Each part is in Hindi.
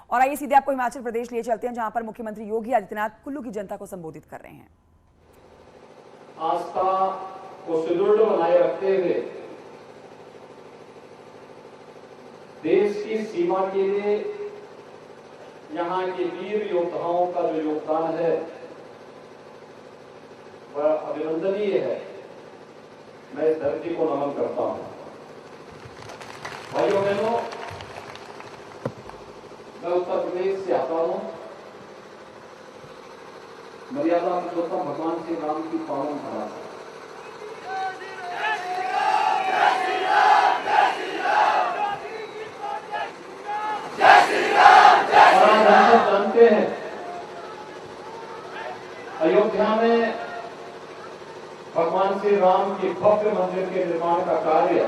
और आइए सीधे आपको हिमाचल प्रदेश लिए चलते हैं, जहां पर मुख्यमंत्री योगी आदित्यनाथ कुल्लू की जनता को संबोधित कर रहे हैं। आस्था को सुदृढ़ बनाए रखते हुए देश की सीमा के लिए यहां के वीर योद्धाओं का जो योगदान है वह अभिनंदनीय है। मैं इस धरती को नमन करता हूं। भाइयों बहनों, मैं उत्तर प्रदेश से आता हूं। मर्यादा पुरुषोत्तम भगवान श्री राम की पावन धरा है। और आज हम सब जानते हैं, अयोध्या में भगवान श्री राम के भव्य मंदिर के निर्माण का कार्य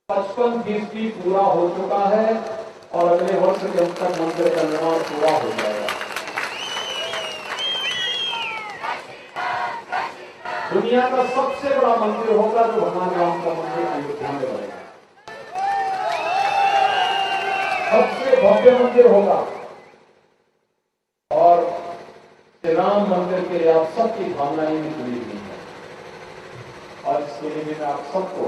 55% पूरा हो चुका है और अगले वर्ष के अंत तक मंदिर का निर्माण पूरा हो जाएगा। दुनिया का सबसे बड़ा मंदिर होगा जो भगवान राम का मंदिर अयोध्या में बनेगा। सबसे भव्य मंदिर होगा और श्री राम मंदिर के लिए आप सबकी भावनाएं भी जुड़ी हुई है और इसके लिए मैं आप सबको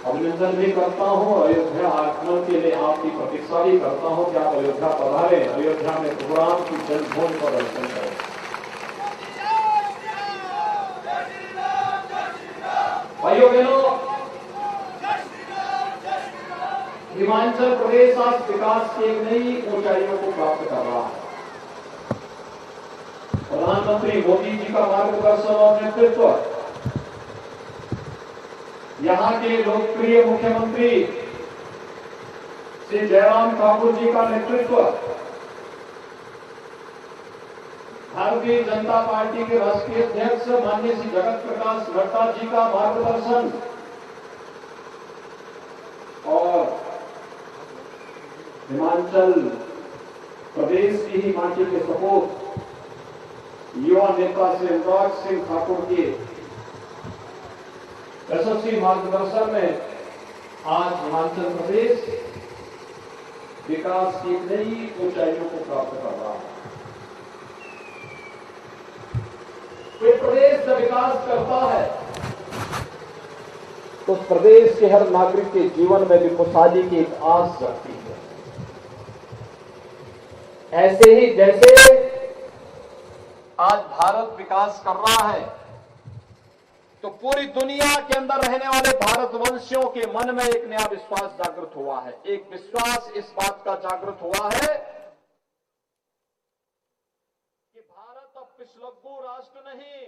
अभिनंदन भी करता हूं। अयोध्या आगमन के लिए आपकी प्रतीक्षा भी करता हूं कि आप अयोध्या पधारें, अयोध्या में भगवान की जन्मभूमि पर दर्शन करें। भाइयों बहनों, हिमाचल प्रदेश आज विकास की एक नई ऊंचाइयों को प्राप्त कर रहा है। प्रधानमंत्री मोदी जी का मार्गदर्शन और नेतृत्व, यहां के लोकप्रिय मुख्यमंत्री श्री जयराम ठाकुर जी का नेतृत्व, भारतीय जनता पार्टी के राष्ट्रीय अध्यक्ष माननीय श्री जगत प्रकाश नड्डा जी का मार्गदर्शन और हिमाचल प्रदेश की ही माटी के सपूत युवा नेता श्री अनुराग सिंह ठाकुर के यशस्वी मार्गदर्शन में आज हिमाचल प्रदेश विकास की नई ऊंचाइयों को प्राप्त कर रहा है। कोई प्रदेश जब विकास करता है तो उस प्रदेश के हर नागरिक के जीवन में भी खुशहाली की एक आस जगती है। ऐसे ही जैसे आज भारत विकास कर रहा है तो पूरी दुनिया के अंदर रहने वाले भारतवंशियों के मन में एक नया विश्वास जागृत हुआ है। एक विश्वास इस बात का जागृत हुआ है कि भारत अब पिछलग्गू राष्ट्र नहीं,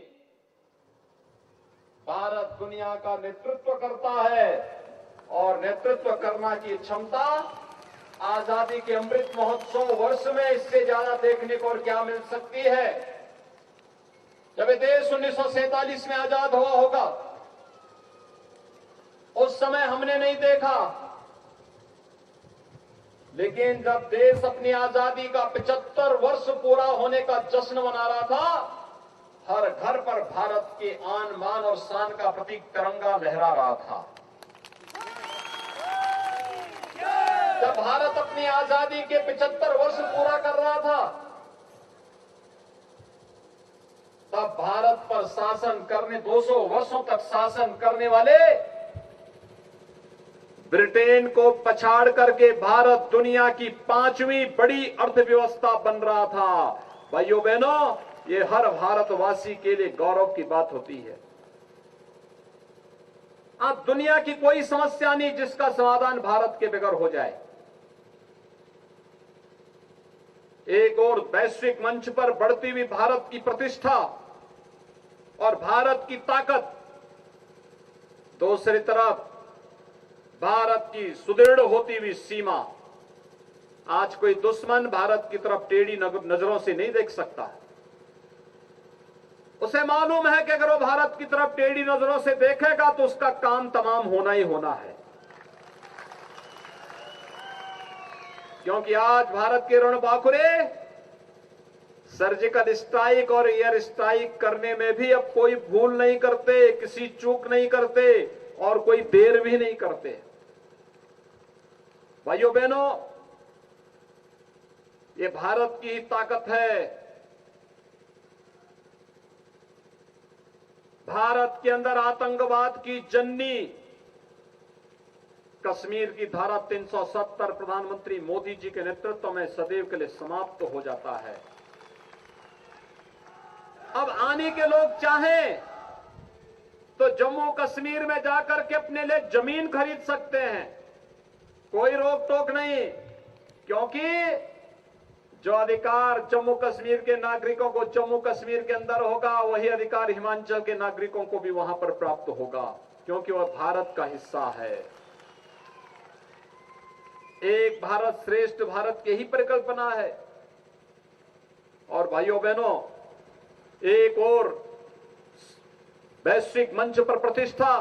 भारत दुनिया का नेतृत्व करता है और नेतृत्व करना की क्षमता आजादी के अमृत महोत्सव वर्ष में इससे ज्यादा देखने को और क्या मिल सकती है। जब ये देश 1947 में आजाद हुआ होगा, उस समय हमने नहीं देखा, लेकिन जब देश अपनी आजादी का 75 वर्ष पूरा होने का जश्न मना रहा था, हर घर पर भारत के आन मान और शान का प्रतीक तिरंगा लहरा रहा था। जब भारत अपनी आजादी के 75 वर्ष पूरा कर रहा था, तब भारत पर शासन करने 200 वर्षों तक शासन करने वाले ब्रिटेन को पछाड़ करके भारत दुनिया की 5वीं बड़ी अर्थव्यवस्था बन रहा था। भाइयों बहनों, ये हर भारतवासी के लिए गौरव की बात होती है। आज दुनिया की कोई समस्या नहीं जिसका समाधान भारत के बगैर हो जाए। एक और वैश्विक मंच पर बढ़ती हुई भारत की प्रतिष्ठा और भारत की ताकत, दूसरी तरफ भारत की सुदृढ़ होती हुई सीमा। आज कोई दुश्मन भारत की तरफ टेढ़ी नजरों से नहीं देख सकता। उसे मालूम है कि अगर वो भारत की तरफ टेढ़ी नजरों से देखेगा तो उसका काम तमाम होना ही होना है। क्योंकि आज भारत के रणबांकुरे सर्जिकल स्ट्राइक और एयर स्ट्राइक करने में भी अब कोई भूल नहीं करते, किसी चूक नहीं करते और कोई देर भी नहीं करते। भाइयों बहनों, ये भारत की ताकत है। भारत के अंदर आतंकवाद की जन्नी कश्मीर की धारा 370 प्रधानमंत्री मोदी जी के नेतृत्व में सदैव के लिए समाप्त हो जाता है। अब आने के लोग चाहें तो जम्मू कश्मीर में जाकर के अपने लिए जमीन खरीद सकते हैं, कोई रोक टोक नहीं, क्योंकि जो अधिकार जम्मू कश्मीर के नागरिकों को जम्मू कश्मीर के अंदर होगा, वही अधिकार हिमाचल के नागरिकों को भी वहां पर प्राप्त होगा, क्योंकि वह भारत का हिस्सा है। एक भारत श्रेष्ठ भारत की ही परिकल्पना है। और भाइयों बहनों, एक और वैश्विक मंच पर प्रतिष्ठा,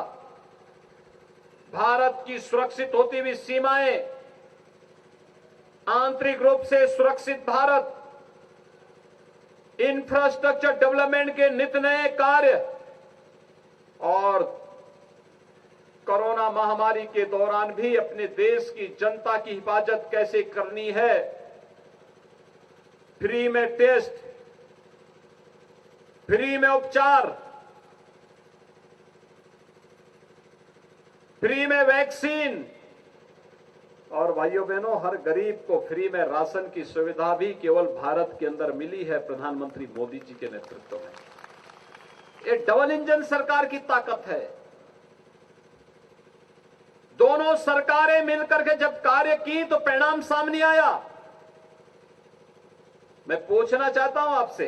भारत की सुरक्षित होती हुई सीमाएं, आंतरिक रूप से सुरक्षित भारत, इंफ्रास्ट्रक्चर डेवलपमेंट के नित नए कार्य और कोरोना महामारी के दौरान भी अपने देश की जनता की हिफाजत कैसे करनी है। फ्री में टेस्ट, फ्री में उपचार, फ्री में वैक्सीन और भाइयों बहनों, हर गरीब को फ्री में राशन की सुविधा भी केवल भारत के अंदर मिली है प्रधानमंत्री मोदी जी के नेतृत्व में। ये डबल इंजन सरकार की ताकत है। दोनों सरकारें मिलकर के जब कार्य की तो परिणाम सामने आया। मैं पूछना चाहता हूं आपसे,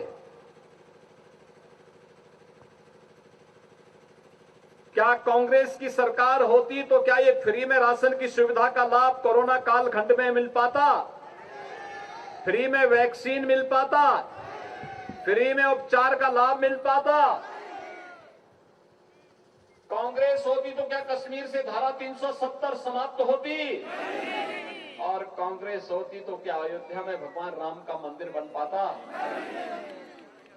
क्या कांग्रेस की सरकार होती तो क्या ये फ्री में राशन की सुविधा का लाभ कोरोना कालखंड में मिल पाता? फ्री में वैक्सीन मिल पाता? फ्री में उपचार का लाभ मिल पाता? कांग्रेस होती तो क्या कश्मीर से धारा 370 समाप्त होती? और कांग्रेस होती तो क्या अयोध्या में भगवान राम का मंदिर बन पाता?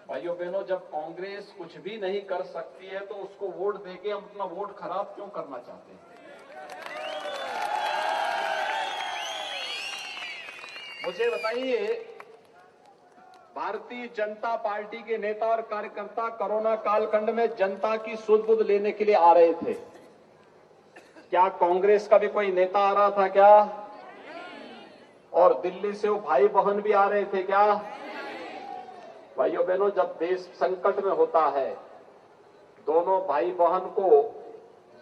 भाइयों बहनों, जब कांग्रेस कुछ भी नहीं कर सकती है तो उसको वोट देके हम अपना वोट खराब क्यों करना चाहते हैं? मुझे बताइए, भारतीय जनता पार्टी के नेता और कार्यकर्ता कोरोना कालखंड में जनता की सुध बुध लेने के लिए आ रहे थे। क्या कांग्रेस का भी कोई नेता आ रहा था क्या? और दिल्ली से वो भाई बहन भी आ रहे थे क्या? भाइयों बहनों, जब देश संकट में होता है, दोनों भाई बहन को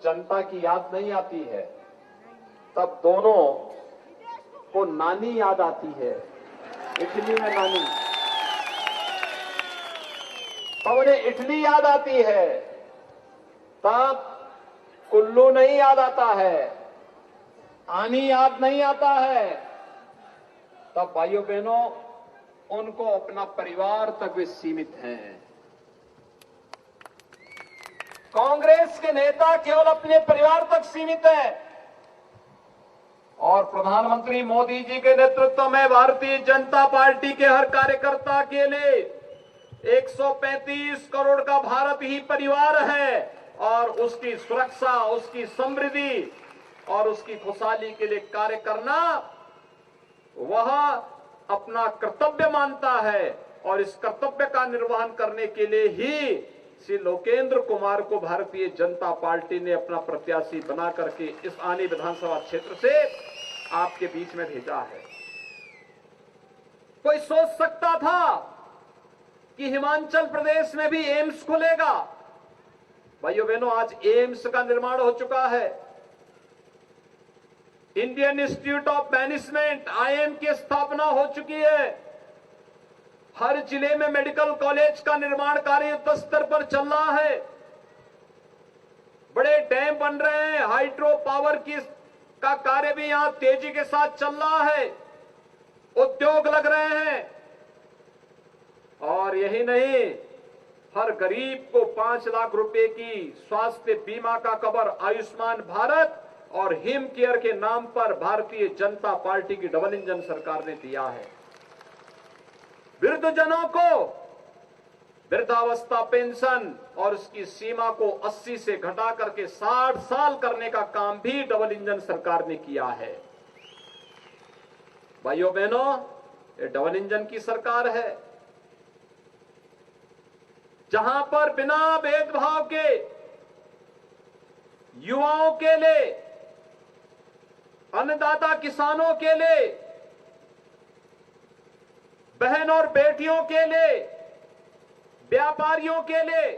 जनता की याद नहीं आती है, तब दोनों को नानी याद आती है। इटली में नानी, तब उन्हें इटली याद आती है, तब कुल्लू नहीं याद आता है, आनी याद नहीं आता है। तब भाइयों बहनों, उनको अपना परिवार तक भी सीमित हैं। कांग्रेस के नेता केवल अपने परिवार तक सीमित है और प्रधानमंत्री मोदी जी के नेतृत्व में भारतीय जनता पार्टी के हर कार्यकर्ता के लिए 135 करोड़ का भारत ही परिवार है और उसकी सुरक्षा, उसकी समृद्धि और उसकी खुशहाली के लिए कार्य करना वह अपना कर्तव्य मानता है। और इस कर्तव्य का निर्वहन करने के लिए ही श्री लोकेंद्र कुमार को भारतीय जनता पार्टी ने अपना प्रत्याशी बना करके इस आनी विधानसभा क्षेत्र से आपके बीच में भेजा है। कोई सोच सकता था कि हिमाचल प्रदेश में भी एम्स खुलेगा? भाइयों बहनों, आज एम्स का निर्माण हो चुका है। Indian institute of management IIM की स्थापना हो चुकी है। हर जिले में मेडिकल कॉलेज का निर्माण कार्य युद्ध स्तर पर चल रहा है। बड़े डैम बन रहे हैं, हाइड्रो पावर का कार्य भी यहां तेजी के साथ चल रहा है। उद्योग लग रहे हैं और यही नहीं, हर गरीब को 5 लाख रुपए की स्वास्थ्य बीमा का कवर आयुष्मान भारत और हिम केयर के नाम पर भारतीय जनता पार्टी की डबल इंजन सरकार ने दिया है। वृद्धजनों को वृद्धावस्था पेंशन और उसकी सीमा को 80 से घटा करके 60 साल करने का काम भी डबल इंजन सरकार ने किया है। भाइयों बहनों, ये डबल इंजन की सरकार है, जहां पर बिना भेदभाव के युवाओं के लिए, अन्नदाता किसानों के लिए, बहन और बेटियों के लिए, व्यापारियों के लिए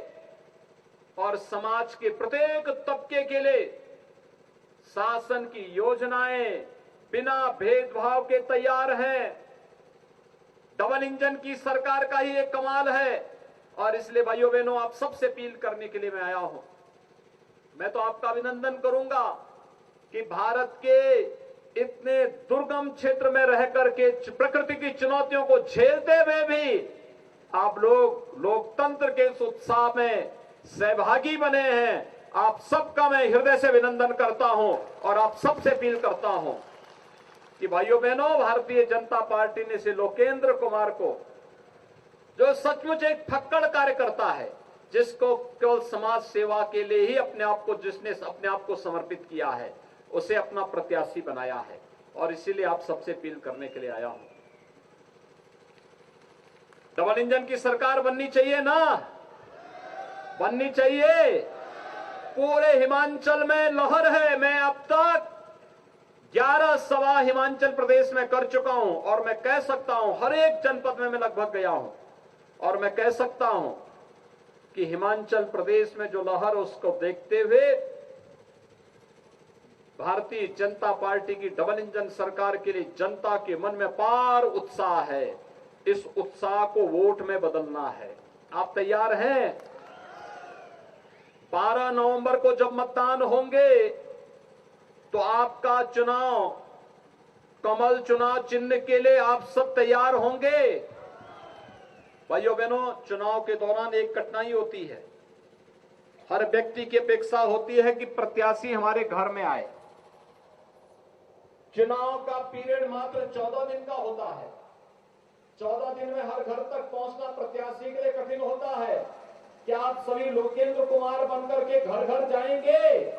और समाज के प्रत्येक तबके के लिए शासन की योजनाएं बिना भेदभाव के तैयार हैं। डबल इंजन की सरकार का ही एक कमाल है और इसलिए भाइयों बहनों, आप सबसे अपील करने के लिए मैं आया हूं। मैं तो आपका अभिनंदन करूंगा कि भारत के इतने दुर्गम क्षेत्र में रह करके प्रकृति की चुनौतियों को झेलते हुए भी आप लोग लोकतंत्र के इस उत्साह में सहभागी बने हैं। आप सबका मैं हृदय से अभिनंदन करता हूं और आप सबसे अपील करता हूं कि भाइयों बहनों, भारतीय जनता पार्टी ने से लोकेंद्र कुमार को, जो सचमुच एक फक्कड़ कार्यकर्ता है, जिसको केवल समाज सेवा के लिए ही जिसने अपने आप को समर्पित किया है, उसे अपना प्रत्याशी बनाया है और इसीलिए आप सबसे अपील करने के लिए आया हूं। डबल इंजन की सरकार बननी चाहिए ना? बननी चाहिए। पूरे हिमाचल में लहर है। मैं अब तक 11 सभा हिमाचल प्रदेश में कर चुका हूं और मैं कह सकता हूं, हर एक जनपद में मैं लगभग गया हूं और मैं कह सकता हूं कि हिमाचल प्रदेश में जो लहर, उसको देखते हुए भारतीय जनता पार्टी की डबल इंजन सरकार के लिए जनता के मन में पार उत्साह है। इस उत्साह को वोट में बदलना है। आप तैयार हैं? 12 नवंबर को जब मतदान होंगे तो आपका चुनाव, कमल चुनाव चिन्ह के लिए आप सब तैयार होंगे? भाइयों बहनों, चुनाव के दौरान एक कठिनाई होती है। हर व्यक्ति की अपेक्षा होती है कि प्रत्याशी हमारे घर में आए। चुनाव का पीरियड मात्र 14 दिन का होता है। 14 दिन में हर घर तक पहुंचना प्रत्याशी के लिए कठिन होता है। क्या आप सभी लोकेंद्र कुमार बनकर के घर घर जाएंगे?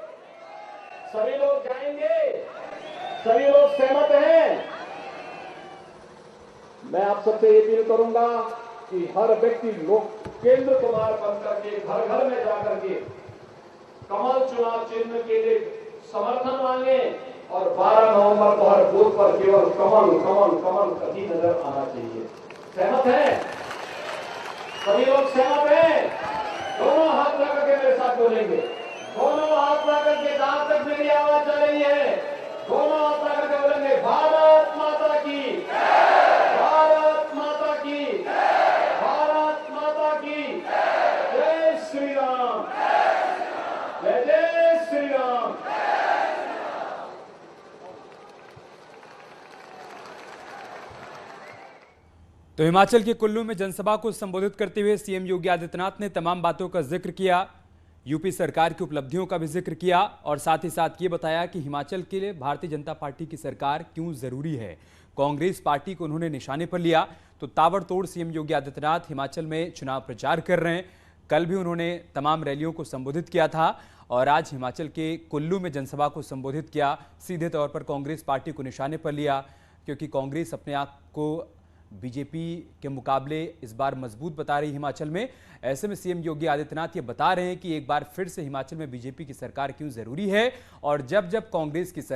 सभी लोग जाएंगे? सभी लोग सहमत हैं? मैं आप सबसे ये अपील करूंगा कि हर व्यक्ति लोकेंद्र कुमार बनकर के घर घर में जाकर के कमल चुनाव चिन्ह के लिए समर्थन मांगे और 12 नवंबर को हर बूथ पर केवल कमल कमल कमल कभी नजर आना चाहिए। सहमत है? सभी लोग सहमत हैं? दोनों हाथ लगा के मेरे साथ बोलेंगे। दोनों हाथ लगा करके, जहां तक मेरी आवाज चल रही है, दोनों हाथ लगा करके बोलेंगे, भारत माता की, भारत माता की, भारत माता की, जय श्री राम, जय जय श्री राम। तो हिमाचल के कुल्लू में जनसभा को संबोधित करते हुए सीएम योगी आदित्यनाथ ने तमाम बातों का जिक्र किया, यूपी सरकार की उपलब्धियों का भी जिक्र किया और साथ ही साथ ये बताया कि हिमाचल के लिए भारतीय जनता पार्टी की सरकार क्यों जरूरी है। कांग्रेस पार्टी को उन्होंने निशाने पर लिया। तो ताबड़तोड़ सीएम योगी आदित्यनाथ हिमाचल में चुनाव प्रचार कर रहे हैं। कल भी उन्होंने तमाम रैलियों को संबोधित किया था और आज हिमाचल के कुल्लू में जनसभा को संबोधित किया। सीधे तौर पर कांग्रेस पार्टी को निशाने पर लिया, क्योंकि कांग्रेस अपने आप को बीजेपी के मुकाबले इस बार मजबूत बता रही हिमाचल में। ऐसे में सीएम योगी आदित्यनाथ ये बता रहे हैं कि एक बार फिर से हिमाचल में बीजेपी की सरकार क्यों जरूरी है और जब जब कांग्रेस की